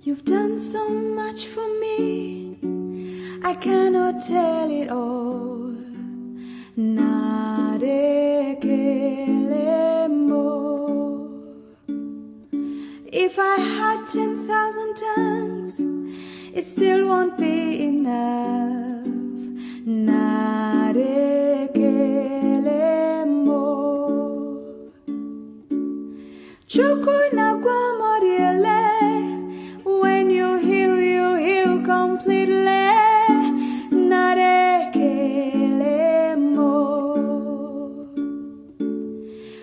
You've done so much for me, I cannot tell it all. Narekelemo. If I had 10,000 tongues, it still won't be enough. Narekelemo. Chukuna kwa moriele. When you heal completely. Narekelemo.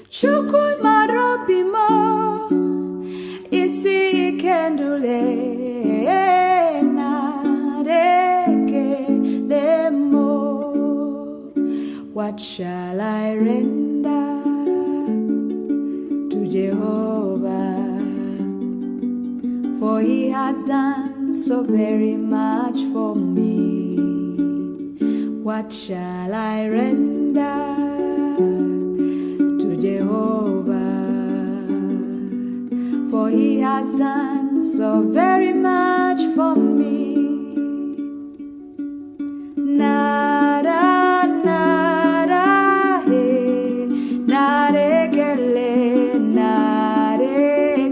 Chukun marobimo. Isi kendule. Narekelemo. What shall I render to Jehovah? For he has done so very much for me. What shall I render to Jehovah? For he has done so very much for me. Nara, nara, he, narekele,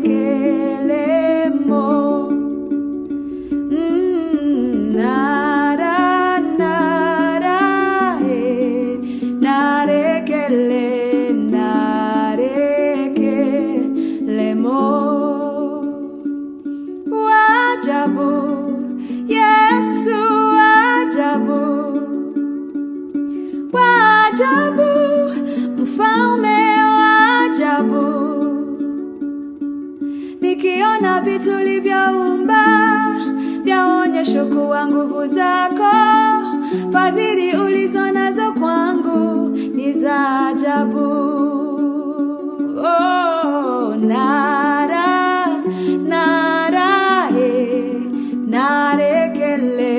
narekele mo. Nara, nara, he, narekele, narekele mo. Wajabu, Yesu wajabu. Wajabu, mfalme wajabu. Nikiona vitu ulivyoumba, vyaonyesha kuwa nguvu zako. Fadhili ulizo nazo kwangu ni za ajabu. Oh, nara, nara, he, narekele.